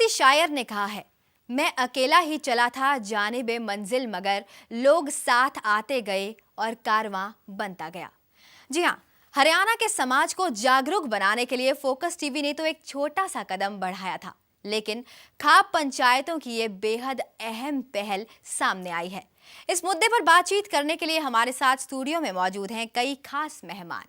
शायर ने कहा है, मैं अकेला ही चला था जानिबे मंजिल, मगर लोग साथ आते गए और कारवां बनता गया। जी हाँ, हरियाणा के समाज को जागरूक बनाने के लिए फोकस टीवी ने तो एक छोटा सा कदम बढ़ाया था, लेकिन खाप पंचायतों की ये बेहद अहम पहल सामने आई है। इस मुद्दे पर बातचीत करने के लिए हमारे साथ स्टूडियो में मौजूद हैं कई खास मेहमान।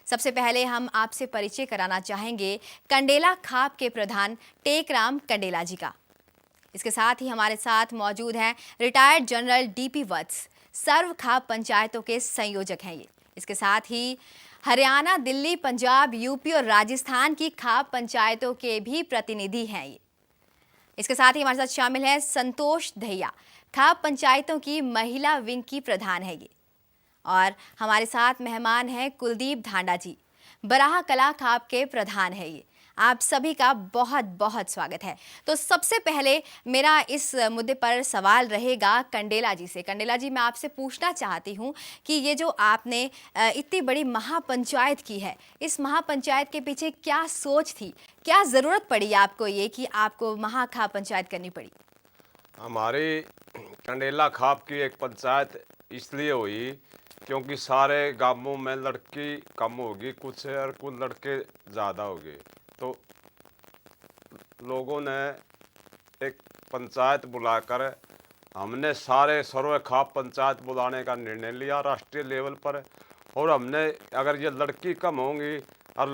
सबसे पहले हम आपसे परिचय कराना चाहेंगे कंडेला खाप के प्रधान टेकराम कंडेला जी का। इसके साथ ही हमारे साथ मौजूद हैं रिटायर्ड जनरल डीपी वत्स, सर्व खाप पंचायतों के संयोजक हैं ये। इसके साथ ही हरियाणा, दिल्ली, पंजाब, यूपी और राजस्थान की खाप पंचायतों के भी प्रतिनिधि हैं ये। इसके साथ ही हमारे साथ शामिल है संतोष दहिया, खाप पंचायतों की महिला विंग की प्रधान है ये। और हमारे साथ मेहमान हैं कुलदीप धांडा जी, बराह कला खाप के प्रधान है ये। आप सभी का बहुत बहुत स्वागत है। तो सबसे पहले मेरा इस मुद्दे पर सवाल रहेगा कंडेला जी से। कंडेला जी, मैं आपसे पूछना चाहती हूँ कि ये जो आपने इतनी बड़ी महापंचायत की है, इस महापंचायत के पीछे क्या सोच थी, क्या ज़रूरत पड़ी आपको ये कि आपको महाखाप पंचायत करनी पड़ी? हमारी कंडेला खाप की एक पंचायत इसलिए हुई क्योंकि सारे गांवों में लड़की कम होगी कुछ और कुछ लड़के ज़्यादा हो गए, तो लोगों ने एक पंचायत बुलाकर हमने सारे सर्व खाप पंचायत बुलाने का निर्णय लिया राष्ट्रीय लेवल पर। और हमने अगर ये लड़की कम होंगी और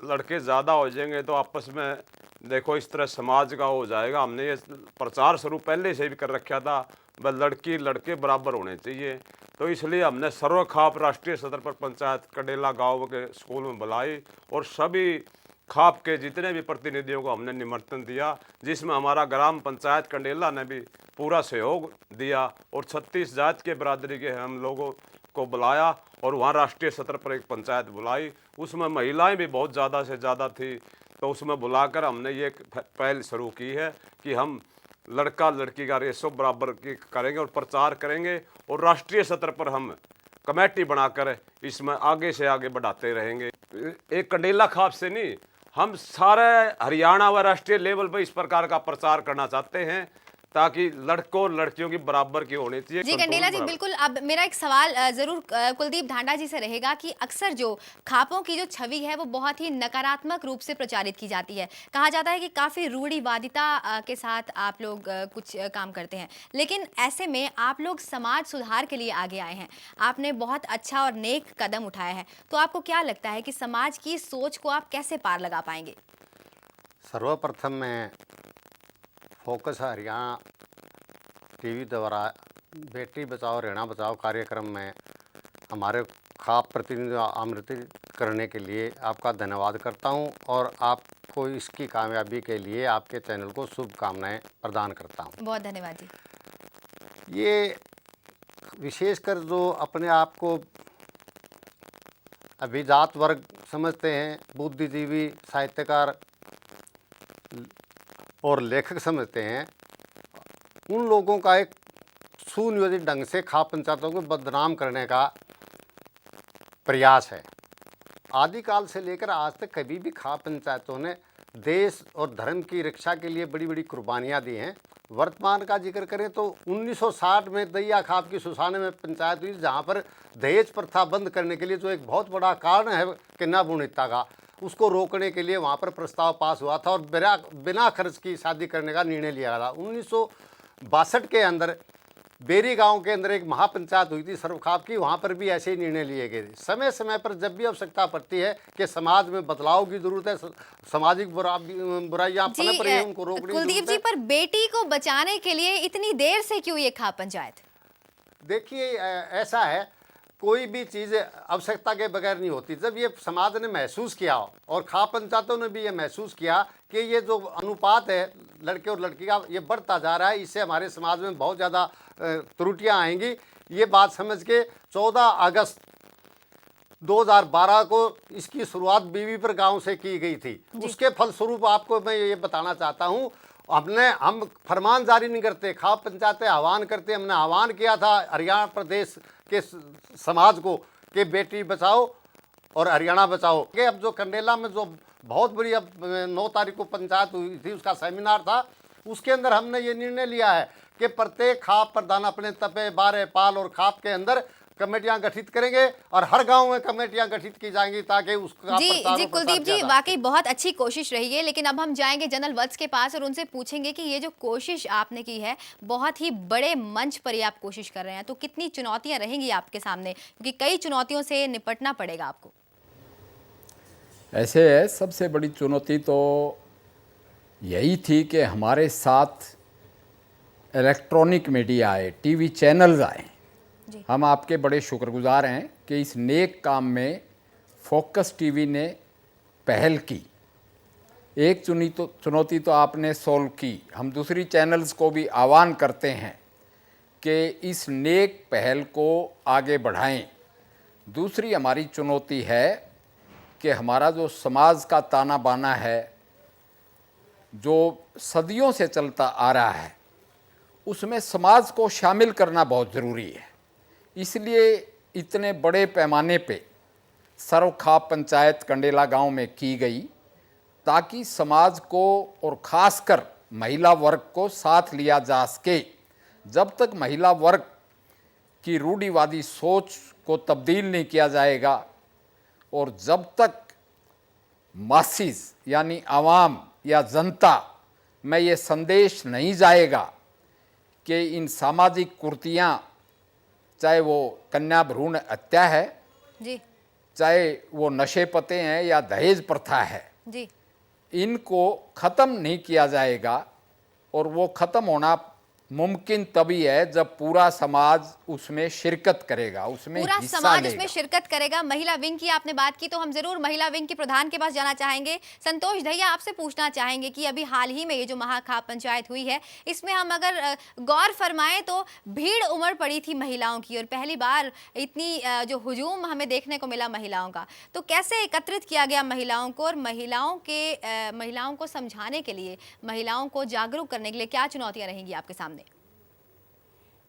लड़के ज़्यादा हो जाएंगे तो आपस में देखो इस तरह समाज का हो जाएगा। हमने ये प्रचार शुरू पहले से भी कर रखा था, वह लड़की लड़के बराबर होने चाहिए। तो इसलिए हमने सर्व खाप राष्ट्रीय स्तर पर पंचायत कंडेला गांव के स्कूल में बुलाई और सभी खाप के जितने भी प्रतिनिधियों को हमने निमंत्रण दिया, जिसमें हमारा ग्राम पंचायत कंडेला ने भी पूरा सहयोग दिया और 36 जात के बरादरी के हम लोगों को बुलाया और वहाँ राष्ट्रीय स्तर पर एक पंचायत बुलाई। उसमें महिलाएं भी बहुत ज़्यादा से ज़्यादा थी, तो उसमें बुलाकर हमने ये पहल शुरू की है कि हम लड़का लड़की का रेशो बराबर की करेंगे और प्रचार करेंगे और राष्ट्रीय स्तर पर हम कमेटी बनाकर इसमें आगे से आगे बढ़ाते रहेंगे। एक कंडेला खाप से नहीं, हम सारे हरियाणा व राष्ट्रीय लेवल पर इस प्रकार का प्रचार करना चाहते हैं ताकि लड़कों और लड़कियों की बराबर की होनी चाहिए। जी कंडेला जी, बिल्कुल। अब मेरा एक सवाल जरूर कुलदीप धांडा जी से रहेगा कि अक्सर जो खापों की जो छवि है वो बहुत ही नकारात्मक रूप से प्रचारित की जाती है। कहा जाता है कि काफ़ी रूढ़िवादिता के साथ आप लोग कुछ काम करते हैं, लेकिन ऐसे में आप लोग समाज सुधार के लिए आगे आए हैं। आपने बहुत अच्छा और नेक कदम उठाया है, तो आपको क्या लगता है कि समाज की सोच को आप कैसे पार लगा पाएंगे? सर्वप्रथम मैं फोकस हरियाणा टीवी द्वारा बेटी बचाओ हरियाणा बचाओ कार्यक्रम में हमारे खाप प्रतिनिधि आमंत्रित करने के लिए आपका धन्यवाद करता हूं और आपको इसकी कामयाबी के लिए आपके चैनल को शुभकामनाएं प्रदान करता हूं। बहुत धन्यवाद जी। ये विशेषकर जो अपने आप को अभिजात वर्ग समझते हैं, बुद्धिजीवी, साहित्यकार और लेखक समझते हैं, उन लोगों का एक सुनियोजित ढंग से खाप पंचायतों को बदनाम करने का प्रयास है। आदिकाल से लेकर आज तक कभी भी खाप पंचायतों ने देश और धर्म की रक्षा के लिए बड़ी बड़ी कुर्बानियां दी हैं। वर्तमान का जिक्र करें तो 1960 में दैया खाप की सुसाने में पंचायत हुई, जहां पर दहेज प्रथा बंद करने के लिए जो एक बहुत बड़ा कारण है कन्या भ्रूणहत्या का, उसको रोकने के लिए वहां पर प्रस्ताव पास हुआ था और बिना खर्च की शादी करने का निर्णय लिया गया था। 1962 के अंदर बेरी गांव के अंदर एक महापंचायत हुई थी सर्वखाप की, वहां पर भी ऐसे ही निर्णय लिए गए थे। समय समय पर जब भी आवश्यकता पड़ती है कि समाज में बदलाव की जरूरत है, सामाजिक बुराइयां पनप रही हैं, उनको रोकने की कुलदीप जरूरत है। जी, पर बेटी को बचाने के लिए इतनी देर से क्यों ये खाप पंचायत? देखिए, ऐसा है, कोई भी चीज़ आवश्यकता के बगैर नहीं होती। जब ये समाज ने महसूस किया और खाप पंचायतों ने भी ये महसूस किया कि ये जो अनुपात है लड़के और लड़की का ये बढ़ता जा रहा है, इससे हमारे समाज में बहुत ज़्यादा त्रुटियां आएंगी, ये बात समझ के 14 अगस्त 2012 को इसकी शुरुआत बीवीपुर गांव से की गई थी। उसके फलस्वरूप आपको मैं ये बताना चाहता हूँ, हम फरमान जारी नहीं करते, खाप पंचायतें आह्वान करते। हमने आह्वान किया था हरियाणा प्रदेश के समाज को कि बेटी बचाओ और हरियाणा बचाओ। कि अब जो कंडेला में जो बहुत बड़ी अब 9 तारीख को पंचायत हुई थी, उसका सेमिनार था। उसके अंदर हमने ये निर्णय लिया है कि प्रत्येक खाप प्रधान अपने तपे, बारे, पाल और खाप के अंदर कमेटियां गठित करेंगे और हर गांव में कमेटियां गठित की जाएंगी ताकि उसका जी प्रचार जी और प्रसार कुलदीप जी, किया जा वाकई बहुत अच्छी कोशिश रही है। लेकिन अब हम जाएंगे जनरल वत्स के पास और उनसे पूछेंगे कि ये जो कोशिश आपने की है, बहुत ही बड़े मंच पर ये आप कोशिश कर रहे हैं, तो कितनी चुनौतियां रहेंगी आपके सामने, क्योंकि कई चुनौतियों से निपटना पड़ेगा आपको। ऐसे है, सबसे बड़ी चुनौती तो यही थी कि हमारे साथ इलेक्ट्रॉनिक मीडिया आए, टीवी चैनल्स आए। जी। हम आपके बड़े शुक्रगुजार हैं कि इस नेक काम में फोकस टीवी ने पहल की। एक चुनौती तो आपने सोल्व की। हम दूसरी चैनल्स को भी आह्वान करते हैं कि इस नेक पहल को आगे बढ़ाएं। दूसरी हमारी चुनौती है कि हमारा जो समाज का ताना बाना है, जो सदियों से चलता आ रहा है, उसमें समाज को शामिल करना बहुत ज़रूरी है। इसलिए इतने बड़े पैमाने पे सर्वखाप पंचायत कंडेला गांव में की गई, ताकि समाज को और ख़ासकर महिला वर्ग को साथ लिया जा सके। जब तक महिला वर्ग की रूढ़िवादी सोच को तब्दील नहीं किया जाएगा और जब तक मासिस यानी आवाम या जनता में ये संदेश नहीं जाएगा कि इन सामाजिक कुरीतियाँ, चाहे वो कन्या भ्रूण हत्या है, जी चाहे वो नशे पते हैं या दहेज प्रथा है, जी इनको ख़त्म नहीं किया जाएगा। और वो ख़त्म होना मुमकिन तभी है जब पूरा समाज उसमें शिरकत करेगा, उसमें पूरा हिस्सा समाज लेगा। उसमें शिरकत करेगा। महिला विंग की आपने बात की, तो हम जरूर महिला विंग के प्रधान के पास जाना चाहेंगे। संतोष दहिया, आपसे पूछना चाहेंगे कि अभी हाल ही में ये जो महाखाप पंचायत हुई है, इसमें हम अगर गौर फरमाएं तो भीड़ उमड़ पड़ी थी महिलाओं की, और पहली बार इतनी जो हुजूम हमें देखने को मिला महिलाओं का। तो कैसे एकत्रित किया गया महिलाओं को, और महिलाओं को समझाने के लिए, महिलाओं को जागरूक करने के लिए क्या चुनौतियां रहेंगी आपके सामने?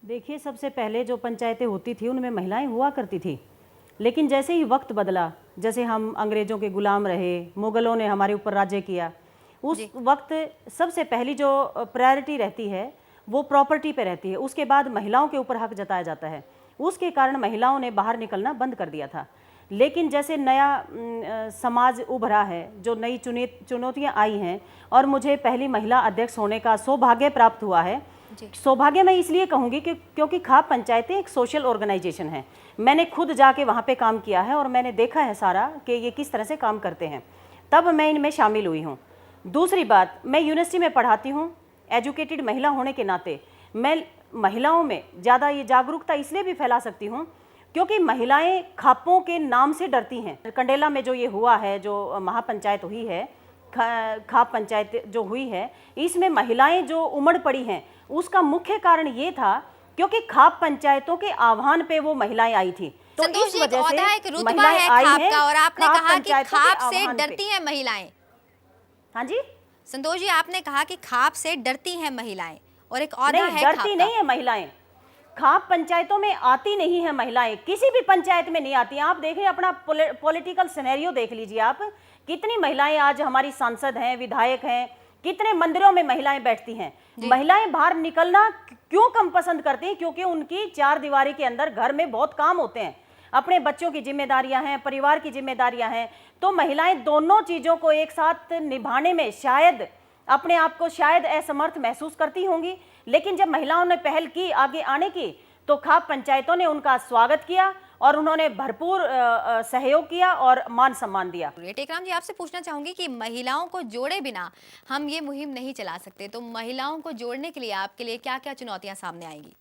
देखिए, सबसे पहले जो पंचायतें होती थी उनमें महिलाएं हुआ करती थी, लेकिन जैसे ही वक्त बदला, जैसे हम अंग्रेज़ों के गुलाम रहे, मुग़लों ने हमारे ऊपर राज्य किया, उस वक्त सबसे पहली जो प्रायोरिटी रहती है वो प्रॉपर्टी पे रहती है। उसके बाद महिलाओं के ऊपर हक जताया जाता है। उसके कारण महिलाओं ने बाहर निकलना बंद कर दिया था। लेकिन जैसे नया समाज उभरा है, जो नई चुनौतियाँ आई हैं, और मुझे पहली महिला अध्यक्ष होने का सौभाग्य प्राप्त हुआ है। सौभाग्य मैं इसलिए कहूँगी कि क्योंकि खाप पंचायतें एक सोशल ऑर्गेनाइजेशन है। मैंने खुद जाके वहाँ पे काम किया है और मैंने देखा है सारा कि ये किस तरह से काम करते हैं, तब मैं इनमें शामिल हुई हूँ। दूसरी बात, मैं यूनिवर्सिटी में पढ़ाती हूँ। एजुकेटेड महिला होने के नाते मैं महिलाओं में ज़्यादा ये जागरूकता इसलिए भी फैला सकती हूँ क्योंकि महिलाएं खापों के नाम से डरती हैं। कंडेला में जो ये हुआ है, जो महापंचायत हुई है, खाप पंचायत जो हुई है, इसमें महिलाएं जो उमड़ पड़ी हैं, उसका मुख्य कारण ये था क्योंकि खाप पंचायतों के आह्वान पे वो महिलाएं आई थी। तो इस वजह से एक रुतबा है खाप का, और आपने कहा कि खाप से डरती हैं महिलाएं। हाँ जी संतोष जी, आपने कहा कि खाप से डरती हैं महिलाएं, और एक औहदा है डरती नहीं है महिलाएं। खाप पंचायतों में आती नहीं है महिलाएं, किसी भी पंचायत में नहीं आती। आप देख रहे हैं, अपना पॉलिटिकल सिनेरियो देख लीजिए आप, कितनी महिलाएं आज हमारी सांसद हैं, विधायक हैं, कितने मंदिरों में महिलाएं बैठती हैं। महिलाएं बाहर निकलना क्यों कम पसंद करती हैं? क्योंकि उनकी चार दीवारी के अंदर घर में बहुत काम होते हैं, अपने बच्चों की जिम्मेदारियां हैं, परिवार की जिम्मेदारियां हैं। तो महिलाएं दोनों चीज़ों को एक साथ निभाने में शायद अपने आप को शायद असमर्थ महसूस करती होंगी। लेकिन जब महिलाओं ने पहल की आगे आने की, तो खाप पंचायतों ने उनका स्वागत किया और उन्होंने भरपूर सहयोग किया और मान सम्मान दिया। टेकराम जी, आपसे पूछना चाहूंगी कि महिलाओं को जोड़े बिना हम ये मुहिम नहीं चला सकते, तो महिलाओं को जोड़ने के लिए आपके लिए क्या क्या चुनौतियां सामने आएंगी?